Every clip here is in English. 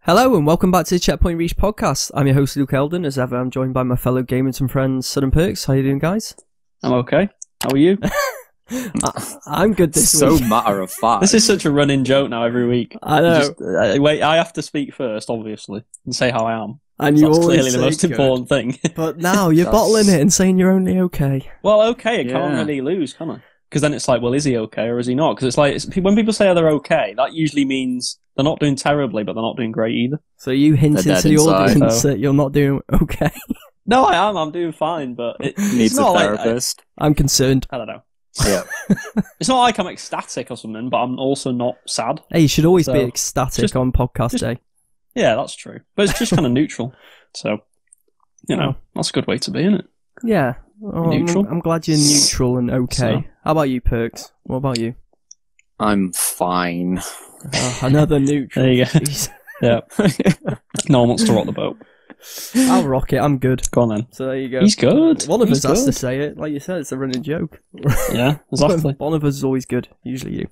Hello and welcome back to the Checkpoint Reach podcast. I'm your host Luke Eldon. As ever, I'm joined by my fellow gamers and friends, Sud and Perks. How you doing, guys? I'm okay. How are you? I'm good this so week. matter of fact. This is such a running joke now every week. I know. Wait, I have to speak first, obviously, and say how I am. And you That's always clearly the say most good. important thing. But now you're bottling it and saying you're only okay. Well, okay, I Yeah. can't really lose, can I? Because then it's like, well, is he okay or is he not? Because it's like, when people say they're okay, that usually means they're not doing terribly, but they're not doing great either. So you hinting They're to dead the inside, audience though. that you're not doing okay. No, I am. I'm doing fine, but it's Needs a not therapist. I'm concerned. I don't know. Yeah. It's not like I'm ecstatic or something, but I'm also not sad. Hey, you should always be So, ecstatic just- on podcast just- day. Yeah, that's true. But it's just kind of neutral. So, that's a good way to be, isn't it? Yeah. Oh, Neutral? I'm glad you're neutral and okay. So- How about you, Perks? What about you? I'm fine. Another neutral. There you go. Jeez. Yeah. No one wants to rock the boat. I'll rock it. I'm good. Go on then. So there you go. He's good. One of He's us has to good. say it. Like you said, it's a running joke. Yeah, exactly. One of us is always good. Usually you.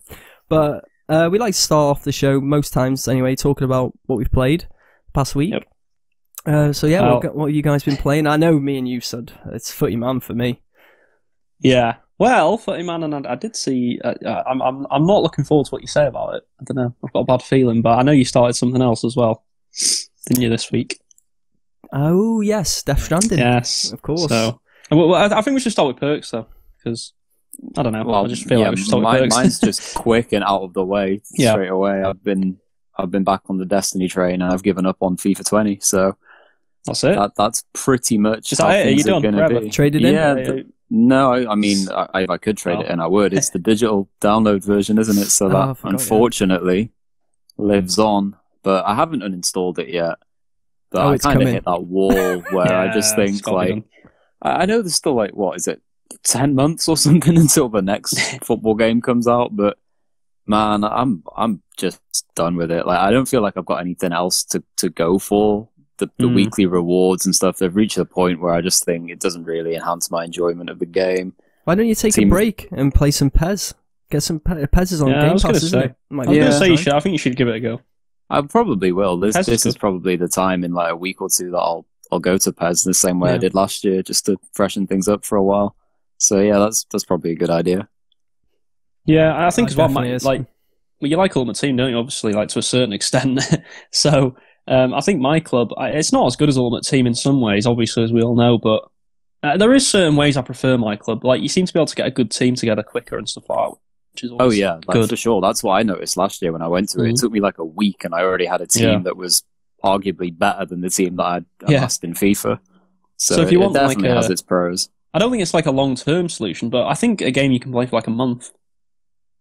But we like to start off the show, most times anyway, talking about what we've played the past week. Yep. So yeah, what have you guys been playing? I know me and you said it's Footy Man for me. Yeah. Well, Footy Man, and I did see. I'm not looking forward to what you say about it. I don't know. I've got a bad feeling, but I know you started something else as well, didn't you, this week? Oh yes, Death Stranding. Yes, of course. So, well, I think we should start with Perks though, because I don't know. I just feel like we should start with Perks. Mine's just quick and out of the way Yeah. straight away. I've been back on the Destiny train and I've given up on FIFA 20. So That's it. that's pretty much Is how that it? Are you things are done going to forever? be. Traded in? Yeah. No, I mean, if I could trade it in, I would. It's the digital download version, isn't it? So I that, forgot, unfortunately, lives on. But I haven't uninstalled it yet. But I it's kind of coming. hit that wall where I just it's think, gotta be like, done. I know there's still, like, what is it, 10 months or something until the next football game comes out, but man, I'm just done with it. Like, I don't feel like I've got anything else to go for. The weekly rewards and stuff, they've reached a point where I just think it doesn't really enhance my enjoyment of the game. Why don't you take a break and play some PES? Get some PES is on Yeah, I Game was Pass, gonna isn't say. it? Might I was be going a to say, good time. I think you should give it a go. I probably will. PES is This is good. probably the time in like a week or two that I'll go to PES the same way I Yeah. did last year, just to freshen things up for a while. So yeah, that's probably a good idea. Yeah, I think as well, definitely is. well, you like Ultimate Team, don't you? Obviously, like to a certain extent. So I think my club, it's not as good as Ultimate Team in some ways, obviously, as we all know, but there is certain ways I prefer my club. Like, you seem to be able to get a good team together quicker and stuff like that, which is Oh always yeah, like, good. for sure. That's what I noticed last year when I went to it. It took me like a week, and I already had a team Yeah. that was arguably better than the team that I'd Yeah. amassed in FIFA. So if you want, it definitely like, has its pros. I don't think it's like a long-term solution, but I think a game you can play for like a month,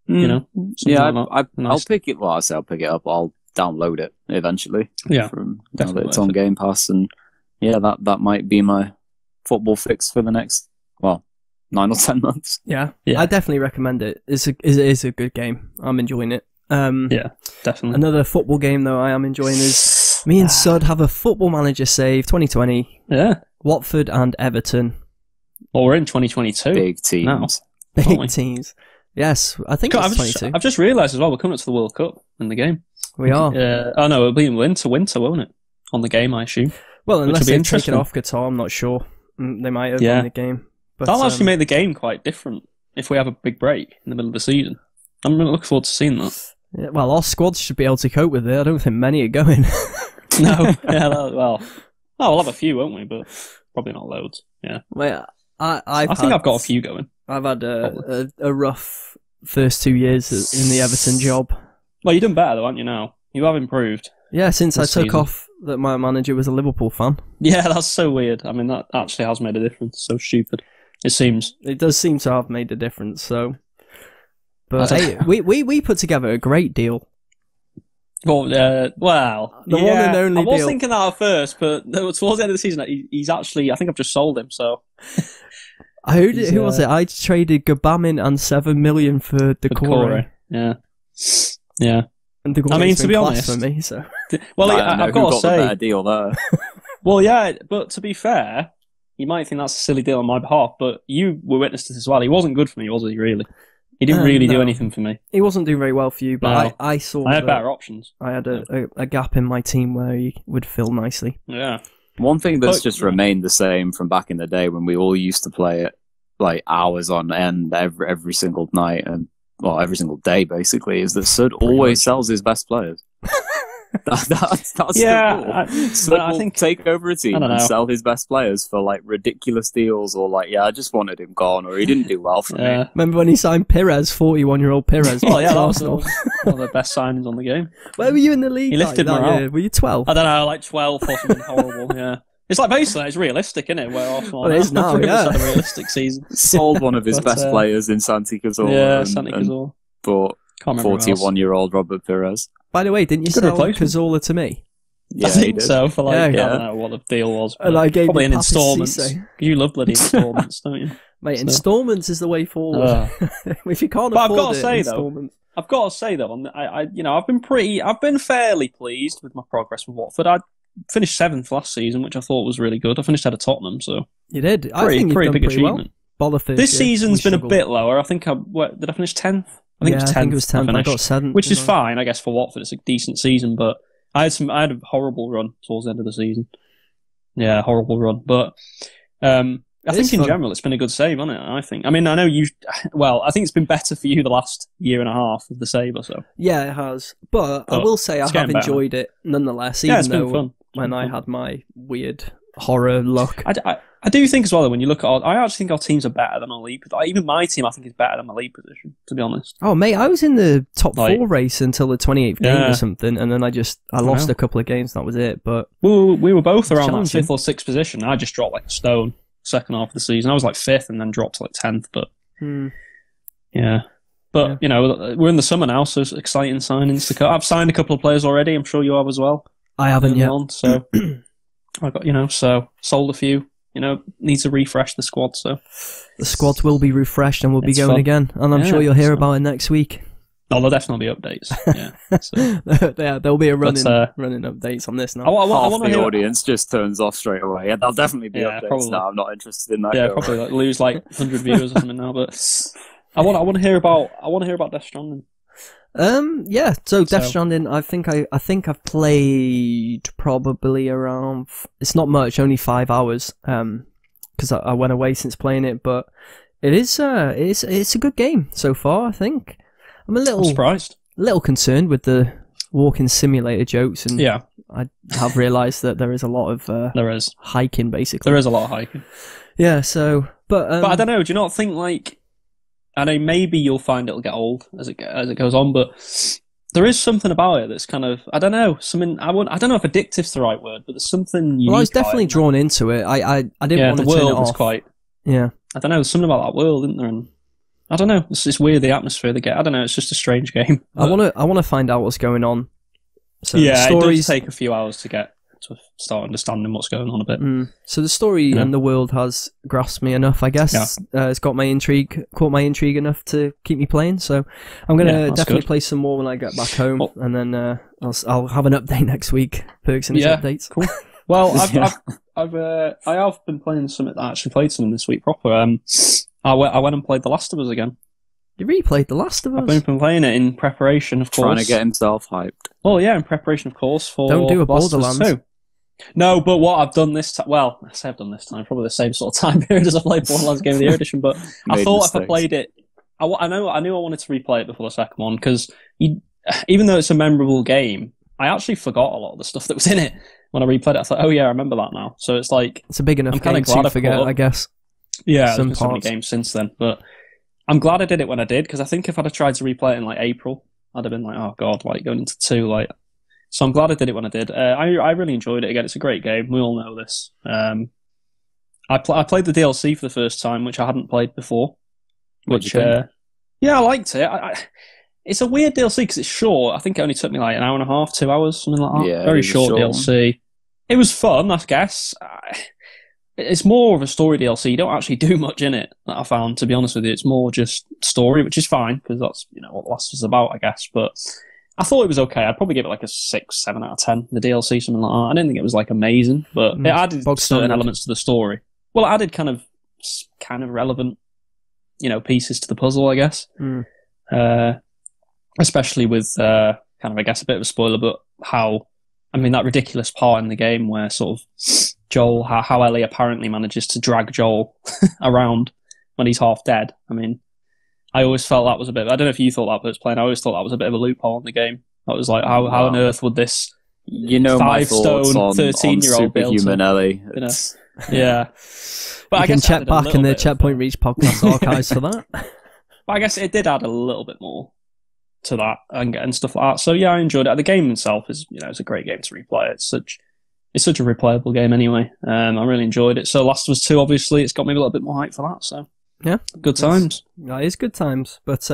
you know? something Yeah, like that. I'll Nice. pick it. Well, I say I'll pick it up. I'll download it eventually. Yeah, from now that definitely it's on worth it. Game Pass, and yeah, that might be my football fix for the next 9 or 10 months. Yeah, Yeah. I definitely recommend it. It is a good game. I'm enjoying it. Yeah, definitely. Another football game though I am enjoying is me and Sud have a Football Manager save 2020. Yeah. Watford and Everton. Well, we're in 2022. Big teams. now. Big Aren't we? teams. Yes, I think God, it's 22. I've just realised as well, we're coming up to the World Cup in the game. We are. Oh no, it'll be in winter, won't it? On the game, I assume. Well, Which unless would be they take it interesting. off Qatar, I'm not sure. They might have Yeah. in the game. But, That'll actually make the game quite different if we have a big break in the middle of the season. I'm really looking forward to seeing that. yeah, well, our squads should be able to cope with it. I don't think many are going. No, yeah, we'll have a few, won't we? But probably not loads. Yeah, Well, I think I've got a few going. I've had a rough first 2 years in the Everton job. Well, you've done better though, haven't you? Now you have improved. Yeah, since I This took season. off that my manager was a Liverpool fan. Yeah, that's so weird. I mean, that actually has made a difference. So stupid. It seems. It does seem to have made a difference. So, but I hey, we put together a great deal. Well, The one and only I was deal. thinking that at first, but towards the end of the season, he's actually. I think I've just sold him. So Who was it? I traded Gabamin and 7 million for Decore. Yeah, yeah. And Decore I mean, has to been be class honest, for me. So Well, I know I've who got to got the say, better deal there. well, yeah, but to be fair, you might think that's a silly deal on my behalf, but you were witness to this as well. He wasn't good for me, was he? Really, he didn't really do anything for me. He wasn't doing very well for you, but No. I saw. I had better options. I had a gap in my team where he would fill nicely. Yeah. One thing that's just remained the same from back in the day when we all used to play it like hours on end every single night and every single day basically is that Sud always sells his best players. That's the rule. Sud will think, take over a team and sell his best players for like ridiculous deals or like, I just wanted him gone or he didn't do well for me. Remember when he signed Pires, 41-year-old Pires? Oh yeah, that was one of the best signings on the game. Where were you in the league? He lifted morale. Year? Were you 12? I don't know, like 12 or something horrible, yeah. It's like basically it's realistic, isn't it? Where Arsenal it is now, yeah. Had a realistic season. Sold one of his best players in Santi Cazorla. Yeah, Santi Cazorla. Bought 41-year-old Robert Pires. By the way, didn't you sell Cazorla to me? Yeah, I think so. For like, I don't know what the deal was. And I gave probably in instalments. You love bloody instalments, don't you? Mate, instalments is the way forward. If you can't afford I've got to say though, I've been fairly pleased with my progress with Watford. I finished 7th last season, which I thought was really good. I finished ahead of Tottenham, so you did. I think you've done big achievement. Well. This season's been a bit lower. I think did I finish 10th? I think it was 10th. I got 7th, which is fine, I guess, for Watford. It's a decent season, but I had a horrible run towards the end of the season. Yeah, horrible run, but I think in general it's been a good save, hasn't it? I think. I mean, I know you. Well, I think it's been better for you the last year and a half of the saver. So yeah, it has. But I will say I have enjoyed it nonetheless. Even it's been fun. When I had my weird horror luck. I do think as well that when you look at I actually think our teams are better than our league. Even my team, I think, is better than my league position. To be honest. Oh mate, I was in the top 4 race until the 28th game or something, and then I lost a couple of games. That was it. But we were both around that 5th or 6th position. I just dropped like a stone. Second half of the season, I was like 5th and then dropped to like 10th. But yeah, but we're in the summer now, so it's exciting signings to come. I've signed a couple of players already. I'm sure you have as well. I haven't yet. So I got so sold a few. Need to refresh the squad. So the squad will be refreshed and we'll be going again. And I'm sure you'll hear about it next week. Oh, there'll definitely be updates. Yeah, there'll be a running updates on this now. Half the audience just turns off straight away. Yeah, there'll definitely be updates. Probably. No, I'm not interested in that. Yeah, probably lose like 100 viewers or something now. But I want to hear about Death Stranding. So Death Stranding, I think I've played probably around. It's not much, only 5 hours. Because I went away since playing it, but it's a good game so far. I think. I'm surprised. A little concerned with the walking simulator jokes, and I have realised that there is a lot of there is hiking. Basically, there is a lot of hiking. Yeah. So, but I don't know. Do you not think like? I know maybe you'll find it'll get old as it goes on, but there is something about it that's kind of I don't know something. I don't know if addictive's the right word, but there's something unique. Well, I was definitely drawn into it. I didn't want to turn it off. The world was quite. Yeah. I don't know. There's something about that world, isn't there? And I don't know. It's weird the atmosphere they get. I don't know. It's just a strange game. I want to find out what's going on. So yeah, it does take a few hours to start understanding what's going on a bit. So the story and the world has grasped me enough, I guess. Yeah. It's caught my intrigue enough to keep me playing. So I'm going to definitely play some more when I get back home, and then I'll have an update next week. Perks and his updates. Cool. Well, I have been playing something. I actually played something this week proper. I went and played The Last of Us again. You replayed The Last of Us? I've been playing it in preparation, of course. Trying to get himself hyped. Oh yeah, in preparation, of course, for Don't do a Borderlands 2. No, but what I've done this time, well, I say I've done this time, probably the same sort of time period as I played Borderlands Game of the Year edition, but I thought if I played it, I knew I wanted to replay it before the second one, because even though it's a memorable game, I actually forgot a lot of the stuff that was in it. When I replayed it, I thought, oh yeah, I remember that now. So it's like... It's a big enough game to forget, I guess. Yeah, there's been so many games since then, but I'm glad I did it when I did, because I think if I'd have tried to replay it in like April, I'd have been like, oh god, like going into 2, like... So I'm glad I did it when I did. I really enjoyed it. Again, it's a great game. We all know this. I played the DLC for the first time, which I hadn't played before. Which, I liked it. It's a weird DLC because it's short. I think it only took me like an hour and a half, 2 hours, something like that. Yeah, very short DLC. It was fun, I guess. It's more of a story DLC. You don't actually do much in it, that I found, to be honest with you. It's more just story, which is fine, because that's what The Last of Us is about, I guess. But I thought it was okay. I'd probably give it like a 6, 7 out of 10. The DLC, something like that. I didn't think it was like amazing, but it added certain elements to the story. Well, it added kind of relevant, pieces to the puzzle, I guess. Especially with kind of, I guess, a bit of a spoiler, but that ridiculous part in the game where sort of Joel, how Ellie apparently manages to drag Joel around when he's half dead. I mean, I always felt that was a bit. I don't know if you thought that, but it's playing. I always thought that was a bit of a loophole in the game. I was like, how on earth would this 5-stone 13-year-old superhuman Ellie? Yeah, but you can check back in the Checkpoint Reach podcast archives for that. But I guess it did add a little bit more to that and stuff like that. So yeah, I enjoyed it. The game itself is, it's a great game to replay. It's such a replayable game anyway. I really enjoyed it. So Last of Us 2, obviously, it's got me a little bit more hype for that. So. Yeah, good times. That is good times. But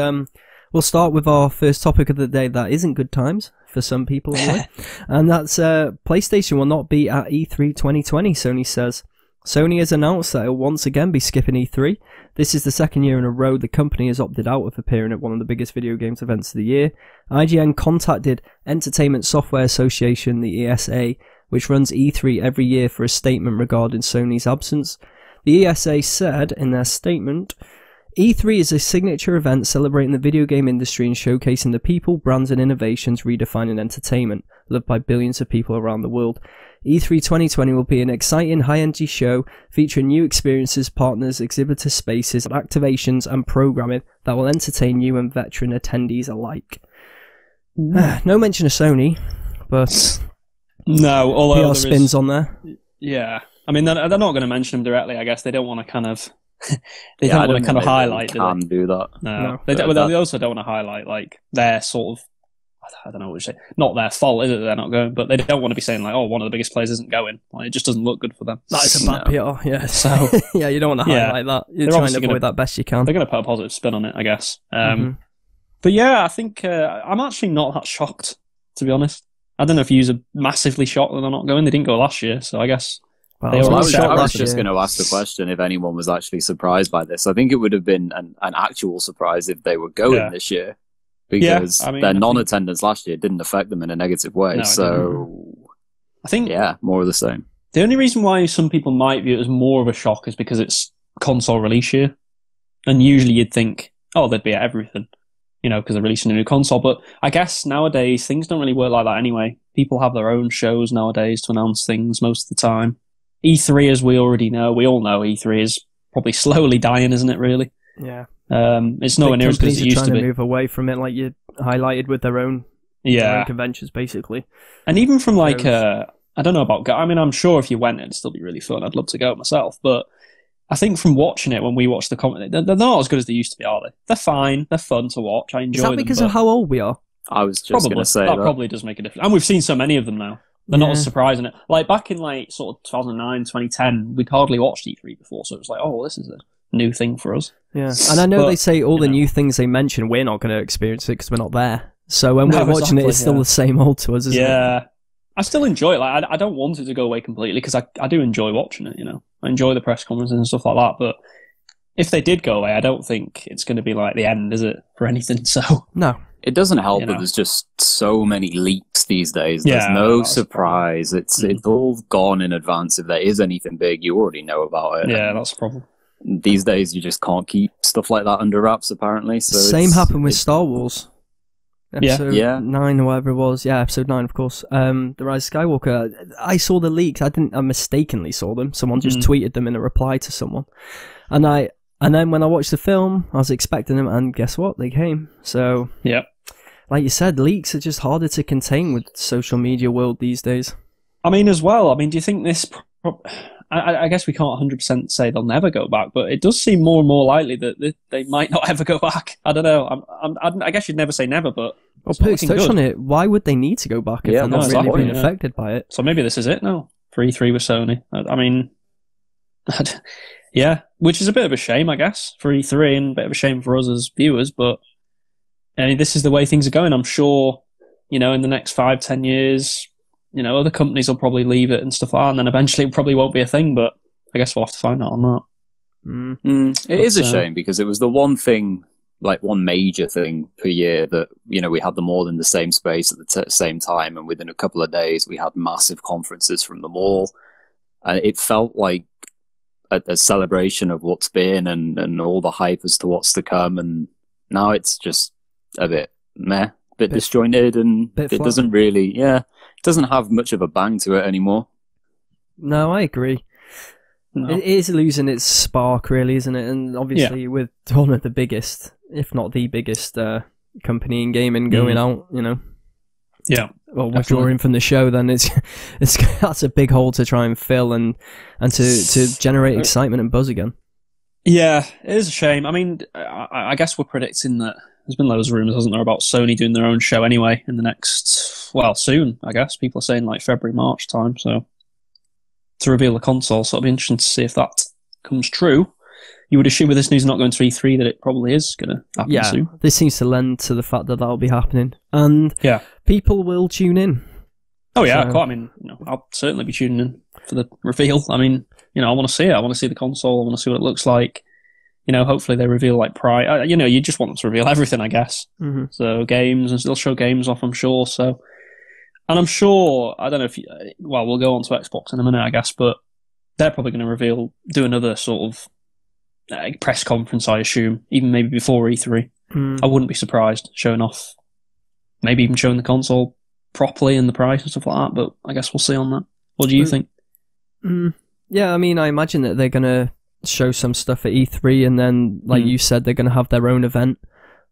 we'll start with our first topic of the day that isn't good times, for some people anyway. And that's PlayStation will not be at E3 2020, Sony says. Sony has announced that it will once again be skipping E3. This is the second year in a row the company has opted out of appearing at one of the biggest video games events of the year. IGN contacted Entertainment Software Association, the ESA, which runs E3 every year for a statement regarding Sony's absence. The ESA said in their statement, E3 is a signature event celebrating the video game industry and showcasing the people, brands and innovations redefining entertainment, loved by billions of people around the world. E3 2020 will be an exciting high-energy show featuring new experiences, partners, exhibitor spaces, activations and programming that will entertain new and veteran attendees alike. No mention of Sony, but no, although PR spins on there. Yeah. I mean, they're not going to mention them directly, I guess. They don't want to kind of... don't want to kind of highlight... They can do that. No. They also don't want to highlight, like, their sort of... I don't know what to say. Not their fault, is it, they're not going, but they don't want to be saying, like, one of the biggest players isn't going. Like, it just doesn't look good for them. That is a bad PR, yeah. So, yeah, you don't want to highlight that. You're trying to avoid that best you can. They're going to put a positive spin on it, I guess. But yeah, I think I'm actually not that shocked, to be honest. I don't know if you're massively shocked that they're not going. They didn't go last year, so I guess... Well, I was just going to ask the question if anyone was actually surprised by this. I think it would have been an actual surprise if they were going this year, because their non-attendance last year didn't affect them in a negative way. No, so I think more of the same. The only reason why some people might view it as more of a shock is because it's console release year, and usually you'd think, they'd be at everything, because they're releasing a new console. But I guess nowadays things don't really work like that anyway. People have their own shows nowadays to announce things most of the time. E3, as we all know, E3 is probably slowly dying, isn't it, really? Yeah. It's nowhere near as good as it used to be. Trying to move away from it, like you highlighted, with their own conventions, basically. And even from, like, I don't know about... I mean, I'm sure if you went, it'd still be really fun. I'd love to go myself. But I think from watching it, when we watch the comment, they're not as good as they used to be, are they? They're fine. They're fun to watch. I enjoy them. Is that because of how old we are? I was just going to say that probably does make a difference. And we've seen so many of them now. They're not as surprising. Like, back in, like, sort of 2009, 2010, we'd hardly watched E3 before, so it was like, this is a new thing for us. Yeah, and I know they say all the new things they mention, we're not going to experience it because we're not there. So when we're watching it, it's still the same old to us, isn't it? Yeah. I still enjoy it. Like, I don't want it to go away completely, because I do enjoy watching it, I enjoy the press conferences and stuff like that, but if they did go away, I don't think it's going to be, like, the end, is it, for anything, so... No. It doesn't help that there's just so many leaks these days. There's no surprise. It's all gone in advance. If there is anything big, you already know about it. Yeah, that's the problem. These days, you just can't keep stuff like that under wraps, apparently. So Same happened with Star Wars. Episode 9 or whatever it was. Yeah, episode 9, of course. The Rise of Skywalker. I saw the leaks. I mistakenly saw them. Someone just tweeted them in a reply to someone. And then when I watched the film, I was expecting them, and guess what? They came. So, like you said, leaks are just harder to contain with the social media world these days. I mean, as well, do you think this... I guess we can't 100% say they'll never go back, but it does seem more and more likely that they might not ever go back. I don't know. I guess you'd never say never, but... Well, Perks, touch on it. Why would they need to go back if they're not really being affected by it? So maybe this is it now. 3-3 with Sony. I mean... Yeah, which is a bit of a shame, I guess, for E3, and a bit of a shame for us as viewers, but this is the way things are going. I'm sure, in the next 5-10 years, other companies will probably leave it and stuff like that, and then eventually it probably won't be a thing, but I guess we'll have to find out on that. It is a shame, because it was the one thing like one major thing per year that, you know, we had them all in the same space at the same time, and within a couple of days we had massive conferences from them all. And it felt like a celebration of what's been and all the hype as to what's to come. And now it's just a bit bit disjointed, and it doesn't really, it doesn't have much of a bang to it anymore. No, I agree. No. It is losing its spark, really, isn't it? And obviously, with one of the biggest, if not the biggest, company in gaming going out, you know. Yeah. Well, withdrawing from the show, then it's that's a big hole to try and fill and to generate excitement and buzz again. Yeah, it is a shame. I mean, I guess we're predicting that there's been loads of rumours, hasn't there, about Sony doing their own show anyway in the next, well, soon, I guess. People are saying like February, March time, so to reveal the console, so it'll be interesting to see if that comes true. You would assume with this news not going to E3 that it probably is going to happen soon. Yeah, this seems to lend to the fact that that'll be happening. And people will tune in. Oh yeah, I mean, you know, I'll certainly be tuning in for the reveal. I mean, you know, I want to see it. I want to see the console. I want to see what it looks like. You know, hopefully they reveal like you know, you just want them to reveal everything, I guess. Mm-hmm. So games, and they'll show games off, I'm sure. So, and I'm sure, I don't know if we'll go on to Xbox in a minute, I guess, but they're probably going to do another sort of press conference, I assume, even maybe before E3. I wouldn't be surprised showing off, maybe even showing the console properly and the price and stuff like that, but I guess we'll see on that. What do you think? Yeah, I mean, I imagine that they're going to show some stuff at E3, and then, like you said, they're going to have their own event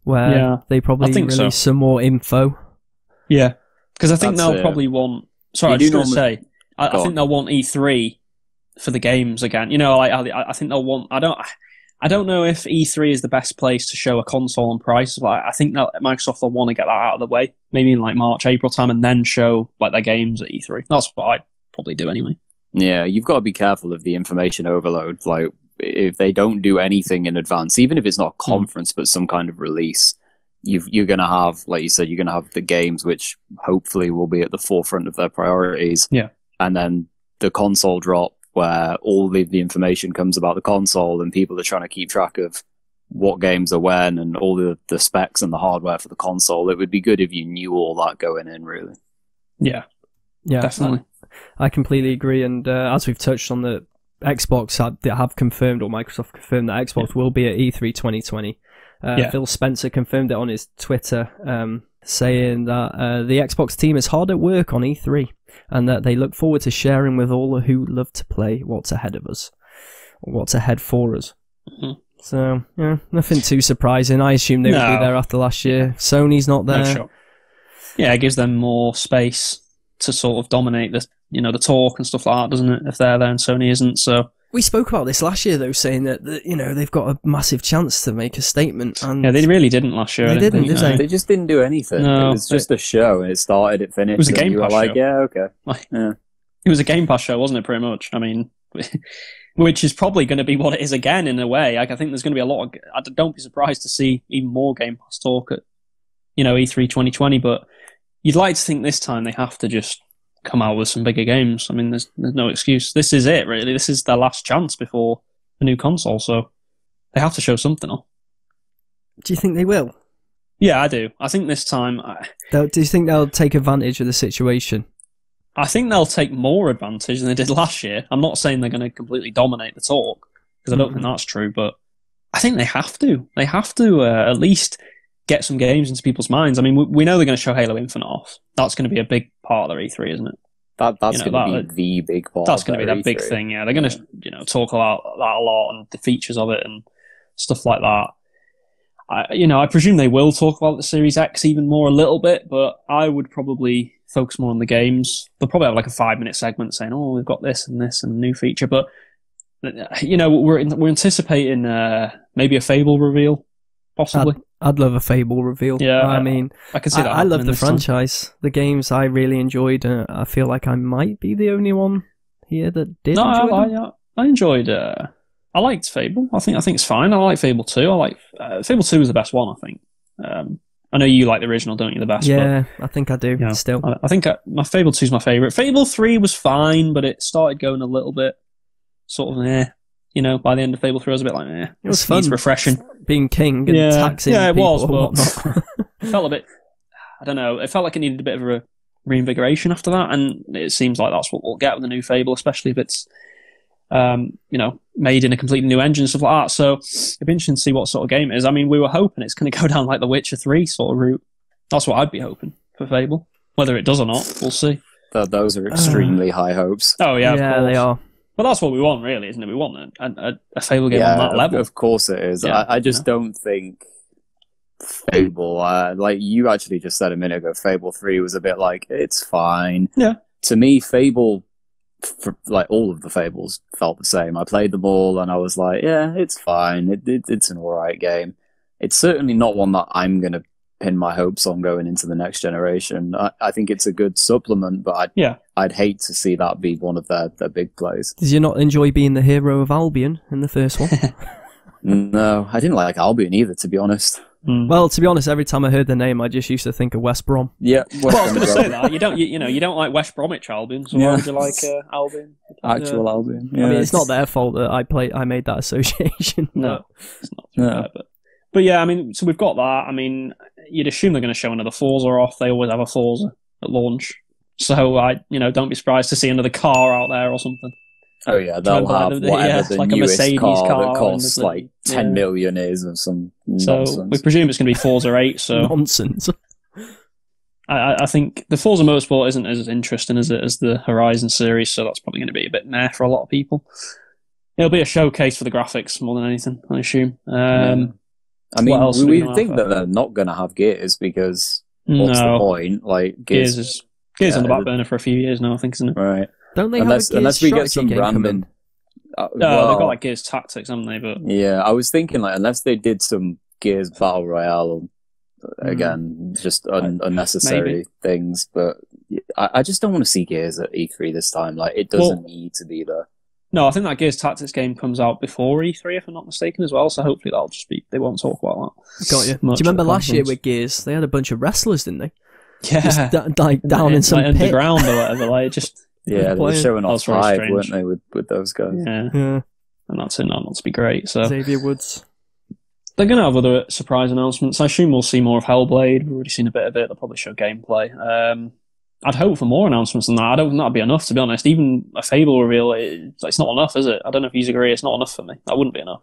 where they probably release some more info. Yeah, because I think they'll probably want... Sorry, I was just going to say, I think they'll want E3 for the games again. You know, I think they'll want... I don't know if E3 is the best place to show a console and price. Like, I think that Microsoft will want to get that out of the way, maybe in like March, April time, and then show like their games at E3. That's what I'd probably do anyway. Yeah, you've got to be careful of the information overload. Like, if they don't do anything in advance, even if it's not a conference but some kind of release, you're going to have, like you said, you're going to have the games which hopefully will be at the forefront of their priorities. Yeah, and then the console drop, where all the information comes about the console, and people are trying to keep track of what games are when and all the specs and the hardware for the console. It would be good if you knew all that going in, really. Yeah, definitely. I completely agree. And as we've touched on, the Xbox have confirmed, or Microsoft confirmed, that Xbox will be at E3 2020. Phil Spencer confirmed it on his Twitter, saying that the Xbox team is hard at work on E3, and that they look forward to sharing with all who love to play what's ahead of us, or what's ahead for us. Mm-hmm. So, nothing too surprising. I assume they would be there after last year. Sony's not there. No, sure. Yeah, it gives them more space to sort of dominate the talk and stuff like that, doesn't it? If they're there and Sony isn't, so. We spoke about this last year, though, saying that they've got a massive chance to make a statement. And yeah, they really didn't last year. They didn't, did they? They just didn't do anything. No, it was just a show, and it started, it finished. It was a Game Pass show. Yeah, okay. Yeah. It was a Game Pass show, wasn't it, pretty much? I mean, which is probably going to be what it is again, in a way. Like, I think there's going to be a lot of... Don't be surprised to see even more Game Pass talk at, E3 2020, but you'd like to think this time they have to just come out with some bigger games. I mean, there's no excuse. This is it, really. This is their last chance before the new console, so they have to show something off. Do you think they will? Yeah, I do. I think this time... Do you think they'll take advantage of the situation? I think they'll take more advantage than they did last year. I'm not saying they're going to completely dominate the talk, because I don't think that's true, but I think they have to. They have to at least get some games into people's minds. I mean, we know they're going to show Halo Infinite off. That's going to be a big part of their E3, isn't it? That's going to be the big part. That's going to be that big thing. Yeah, they're going to talk about that a lot and the features of it and stuff like that. I presume they will talk about the Series X even more a little bit, but I would probably focus more on the games. They'll probably have like a 5-minute segment saying, "Oh, we've got this and this and a new feature." But we're anticipating maybe a Fable reveal, possibly. I'd love a Fable reveal. Yeah, I mean, I can see that. I love the franchise. The games I really enjoyed. I feel like I might be the only one here that did. I enjoyed. I liked Fable. I think it's fine. I like Fable 2. I like Fable 2 was the best one, I think. I know you like the original, don't you? The best. Yeah, but, I think I do. Still, I think my Fable 2 is my favorite. Fable 3 was fine, but it started going a little bit sort of by the end of Fable 3, I was a bit like, it was this fun. needs refreshing. Being king and taxing it people was, and but whatnot. it felt a bit, I don't know, it felt like it needed a bit of a reinvigoration after that, and it seems like that's what we'll get with the new Fable, especially if it's, made in a completely new engine and stuff like that. So it'd be interesting to see what sort of game it is. I mean, we were hoping it's going to go down like the Witcher 3 sort of route. That's what I'd be hoping for Fable. Whether it does or not, we'll see. Those are extremely high hopes. Oh, yeah, of course. They are. But that's what we want, really, isn't it? We want a Fable game on that level. Of course it is. Yeah, I just don't think Fable, like you actually just said a minute ago, Fable 3 was a bit like, it's fine. Yeah. To me, Fable, like all of the Fables, felt the same. I played them all and I was like, yeah, it's fine. It's an alright game. It's certainly not one that I'm going to pin my hopes on going into the next generation. I think it's a good supplement, but I'd hate to see that be one of their big plays. Did you not enjoy being the hero of Albion in the first one? No, I didn't like Albion either, to be honest. Well, to be honest, every time I heard the name, I just used to think of West Brom. Yeah, well, I was going to say that you don't like West Bromwich Albion, so why would you like Albion? Actual Albion. Yeah, I mean, it's not their fault that I made that association. No, it's not. But yeah, I mean, so we've got that. I mean, you'd assume they're going to show another Forza off. They always have a Forza at launch, so don't be surprised to see another car out there or something. Oh yeah, they'll have whatever the like newest a Mercedes car that costs like 10 million is or some nonsense. So we presume it's going to be Forza 8. So nonsense. I think the Forza Motorsport isn't as interesting as the Horizon series, so that's probably going to be a bit meh for a lot of people. It'll be a showcase for the graphics more than anything, I assume. I mean, we think that they're not going to have Gears because what's the point? Like Gears on the back burner for a few years now, I think, isn't it? Right. Don't they unless we get some random? They've got like Gears Tactics, haven't they? But yeah, I was thinking like unless they did some Gears Battle Royale, again, just unnecessary things. But I just don't want to see Gears at E3 this time. Like it doesn't need to be there. No, I think that Gears Tactics game comes out before E3, if I'm not mistaken, as well. So hopefully that'll just be. They won't talk about that. Got you. Do you remember last year with Gears? They had a bunch of wrestlers, didn't they? Yeah, just down in some like pit. underground or whatever. Like just they were showing off live, weren't they, with those guys? Yeah, and that turned out not to be great. So Xavier Woods. They're going to have other surprise announcements. I assume we'll see more of Hellblade. We've already seen a bit of it. They'll probably show gameplay. I'd hope for more announcements than that. I don't think that'd be enough, to be honest. Even a Fable reveal, it's not enough, is it? I don't know if you agree. It's not enough for me. That wouldn't be enough.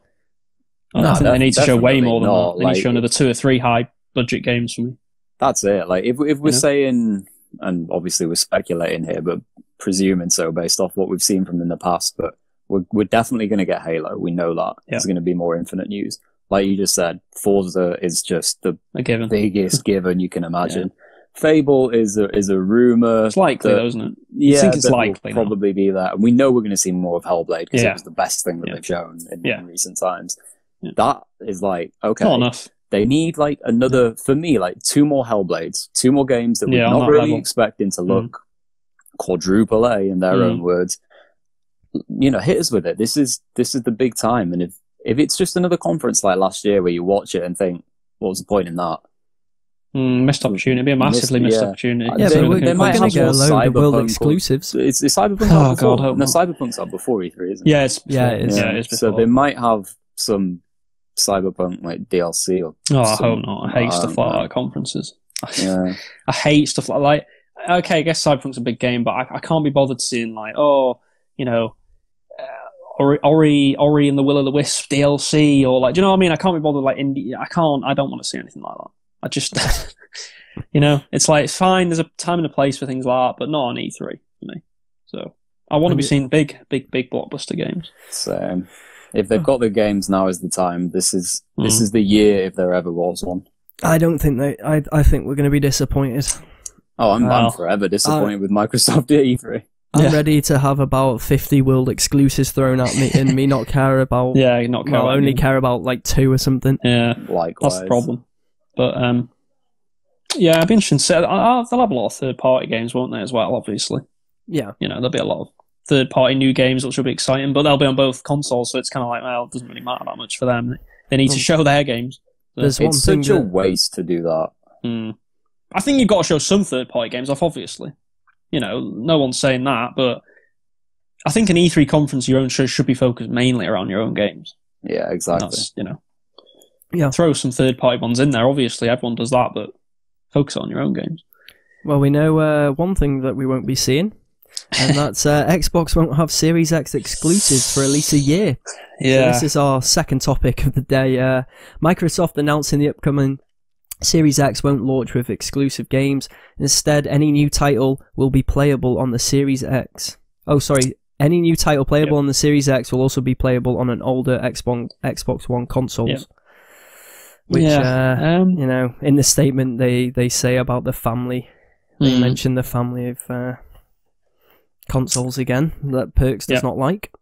I think they need to show way more than that. They need to show another 2 or 3 high budget games for me. That's it. Like if we're saying, and obviously we're speculating here, but presuming so based off what we've seen from in the past, but we're definitely going to get Halo. We know that. There's going to be more Infinite news. Like you just said, Forza is just the biggest given you can imagine. Yeah. Fable is a rumor. It's likely, though, isn't it? Yeah, I think it's likely. Will probably be that. And we know we're going to see more of Hellblade because it was the best thing that they've shown in recent times. Yeah. That is like, okay. Not enough. They need like another, for me, like 2 more Hellblades, 2 more games that we're not really expecting to look quadruple A in their own words. Hit us with it. This is the big time. And if it's just another conference like last year where you watch it and think, what was the point in that? Missed opportunity. It'd be a massively missed opportunity. Yeah, but they might have a load of world exclusives. It's Cyberpunk out before. God, no, Cyberpunk's out before E3, isn't it? Yeah, it is. It is so they might have some Cyberpunk like DLC or. I hope not. I hate stuff like that at conferences. I hate stuff like. Okay, I guess Cyberpunk's a big game, but I can't be bothered seeing like, Ori and the Will o' the Wisp DLC, or like, do you know what I mean? I can't be bothered like indie. I don't want to see anything like that. I just, it's like, it's fine. There's a time and a place for things like that, but not on E3 for me. So I want to be seeing big blockbuster games. So if they've got the games, now is the time. This is the year if there ever was one. I don't think I think we're going to be disappointed. Oh, I'm forever disappointed with Microsoft at E3. I'm ready to have about 50 world exclusives thrown at me and me not care about. Only care about like 2 or something. Yeah, likewise. That's the problem. But I'd be interested to see. They'll have a lot of third-party games, won't they, as well, obviously? Yeah. There'll be a lot of third-party new games, which will be exciting, but they'll be on both consoles, so it's kind of like, well, it doesn't really matter that much for them. They need to show their games. So it's such a waste to do that. I think you've got to show some third-party games off, obviously. No one's saying that, but I think an E3 conference, your own show should be focused mainly around your own games. Yeah, exactly. That's, throw some third-party ones in there. Obviously, everyone does that, but focus on your own games. Well, we know one thing that we won't be seeing, and that's Xbox won't have Series X exclusives for at least a year. Yeah. So this is our second topic of the day. Microsoft announcing the upcoming Series X won't launch with exclusive games. Instead, any new title will be playable on the Series X. Oh, sorry. Any new title playable on the Series X will also be playable on an older Xbox One consoles. Yep. Which, in the statement they say about the family, they mention the family of consoles again, that Perks does not like.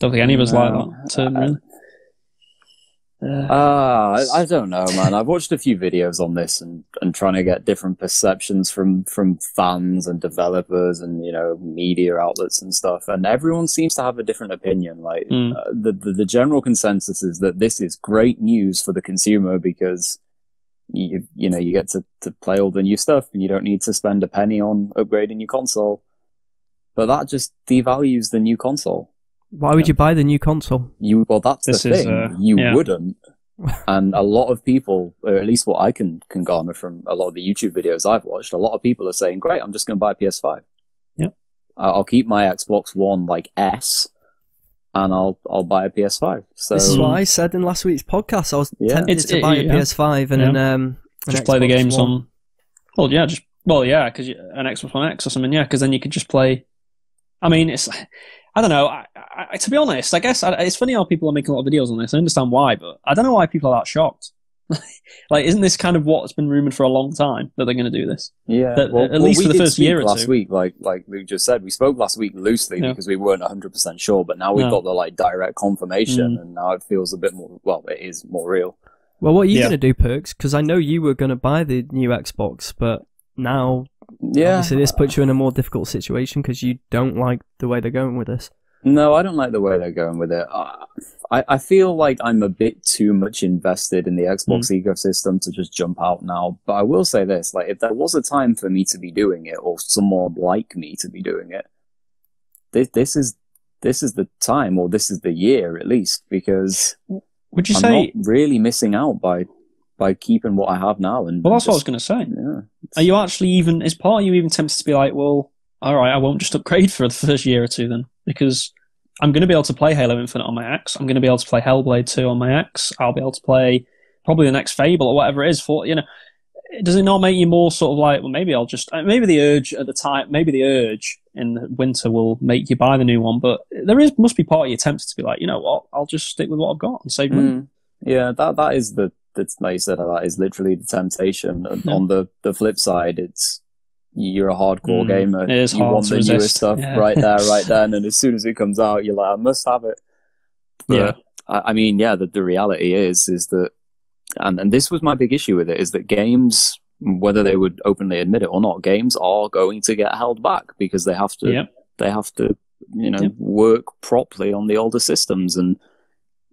Don't think any of us like that term, really. I don't know, man. I've watched a few videos on this and trying to get different perceptions from fans and developers and media outlets and stuff, and everyone seems to have a different opinion. Like the general consensus is that this is great news for the consumer because you get to play all the new stuff and you don't need to spend a penny on upgrading your console. But that just devalues the new console. Why would you buy the new console? That's the thing. You wouldn't. And a lot of people, or at least what I can garner from a lot of the YouTube videos I've watched, a lot of people are saying, great, I'm just going to buy a PS5. Yep. I'll keep my Xbox One S and I'll buy a PS5. So this is what I said in last week's podcast. I was tempted to buy a PS5 and an just Xbox play the games One. on... because an Xbox One X or something, because then you could just play... I mean, it's... I don't know. I, to be honest, I guess it's funny how people are making a lot of videos on this. I understand why, but I don't know why people are that shocked. Like, isn't this kind of what's been rumored for a long time that they're going to do this? Yeah, at least for the first year or two. Last week, like Luke just said, we spoke last week loosely because we weren't 100% sure, but now we've got the direct confirmation, and now it feels a bit more. Well, it is more real. Well, what are you going to do, Perks? Because I know you were going to buy the new Xbox, but now. Yeah, obviously this puts you in a more difficult situation because you don't like the way they're going with this. No, I don't like the way they're going with it. I feel like I'm a bit too much invested in the Xbox ecosystem to just jump out now. But I will say this, if there was a time for me to be doing it, or someone like me to be doing it, this is the time, or this is the year at least, because would you I'm say not really missing out by keeping what I have now. And well, that's what I was going to say. Yeah, are you actually is part of you even tempted to be like, well, all right, I won't just upgrade for the first year or two then, because I'm going to be able to play Halo Infinite on my X. I'm going to be able to play Hellblade 2 on my X. I'll be able to play probably the next Fable or whatever it is. Does it not make you more sort of like, well, maybe I'll just, maybe the urge at the time, maybe the urge in the winter will make you buy the new one, but must be part of you tempted to be like, you know what, I'll just stick with what I've got and save money. Yeah, that is that's like you said, that is literally the temptation. Yeah. On the flip side, you're a hardcore gamer. It is you hard want to the resist. newest stuff right there, right then, and as soon as it comes out, you're like, I must have it. But, I mean, the reality is that, and this was my big issue with it, is that games, whether they would openly admit it or not, games are going to get held back because they have to, work properly on the older systems, and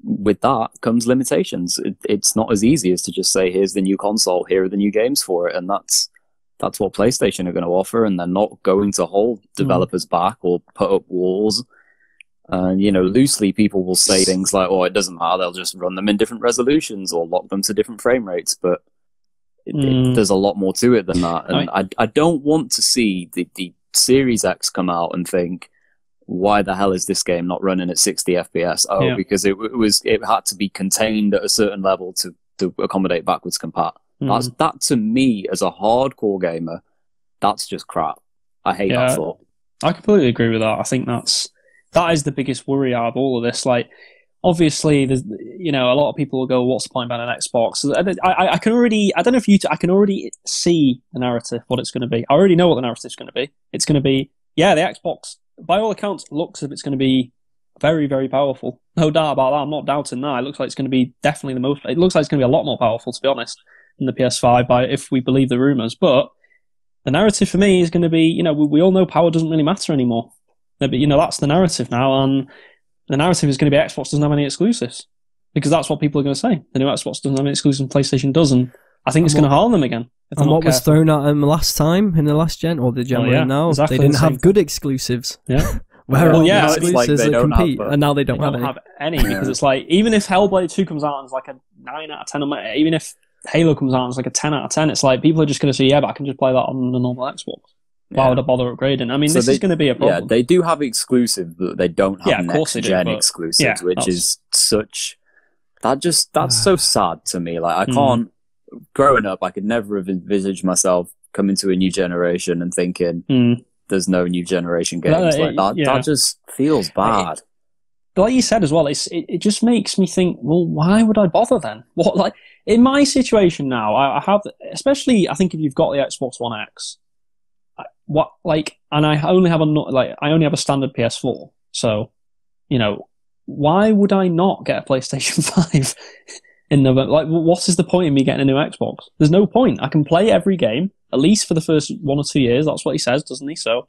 with that comes limitations. It's not as easy as to just say, here's the new console, here are the new games for it, and that's what PlayStation are going to offer, and they're not going to hold developers back or put up walls. Loosely people will say things like, oh, it doesn't matter, they'll just run them in different resolutions or lock them to different frame rates, but there's a lot more to it than that. And I don't want to see the Series X come out and think, why the hell is this game not running at 60 FPS? Because it had to be contained at a certain level to accommodate backwards compat. That to me, as a hardcore gamer, that's just crap. I hate that thought. I completely agree with that. I think that is the biggest worry out of all of this. Like, obviously, there's, a lot of people will go, "What's the point about an Xbox?" I can already, I don't know if I can already see the narrative, what it's going to be. I already know what the narrative is going to be. It's going to be, the Xbox, by all accounts, looks as if it's going to be very, very powerful. No doubt about that. I'm not doubting that. It looks like it's going to be definitely the most. It looks like it's going to be a lot more powerful, to be honest, than the PS5, if we believe the rumors. But the narrative for me is going to be, we all know power doesn't really matter anymore. But that's the narrative now, and the narrative is going to be Xbox doesn't have any exclusives, because that's what people are going to say. The new Xbox doesn't have any exclusives, and PlayStation does, and I think it's going to harm them again. And what was thrown at them last time in the last gen, or the gen we're in now, exactly they didn't have good exclusives. Yeah. Where Well, are yeah, the it's like exclusives they that don't compete? have, And now they don't, They don't have any. have any because it's like, even if Hellblade 2 comes out and it's like a 9 out of 10, even if Halo comes out and it's like a 10 out of 10, it's like people are just going to say, yeah, but I can just play that on the normal Xbox. Why would I bother upgrading? I mean, this is going to be a problem. Yeah, they do have exclusives, but they don't have next-gen Yeah, exclusives, which is such... That's so sad to me. Like, I can't... Growing up, I could never have envisaged myself coming to a new generation and thinking there's no new generation games like that. Yeah. That just feels bad. But like you said as well, it just makes me think, well, why would I bother then? What, like, in my situation now, I have... Especially, I think if you've got the Xbox One X... and I only have a standard PS4, so why would I not get a PlayStation 5 in November? Like, what is the point in me getting a new Xbox? There's no point. I can play every game, at least for the first 1 or 2 years. That's what he says, doesn't he? So,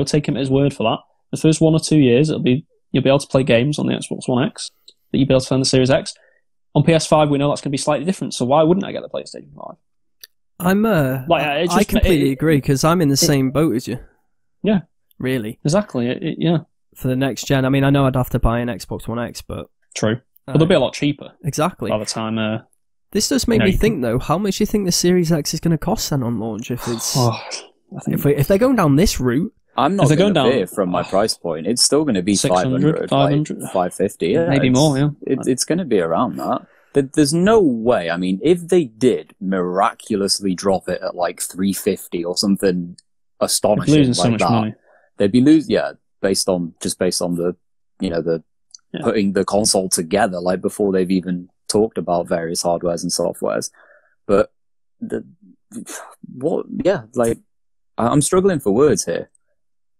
take him at his word for that. The first 1 or 2 years, you'll be able to play games on the Xbox One X that you'll be able to play on the Series X. On PS5, we know that's going to be slightly different, so why wouldn't I get the PlayStation 5? I completely agree, because I'm in the same boat as you. Yeah. Really. Exactly, yeah. For the next gen, I mean, I know I'd have to buy an Xbox One X, but... True. But they'll be a lot cheaper. Exactly. By the time... this does make me think, though, how much do you think the Series X is going to cost then on launch if it's... if they're going down this route... I'm not going to veer from my price point. It's still going to be 500, 550. Yeah, maybe more, yeah. It's going to be around that. There's no way. I mean, if they did miraculously drop it at like 350 or something astonishing losing like so much that, money. They'd be losing. Yeah, based on the putting the console together, like before they've even talked about various hardwares and softwares. But I'm struggling for words here.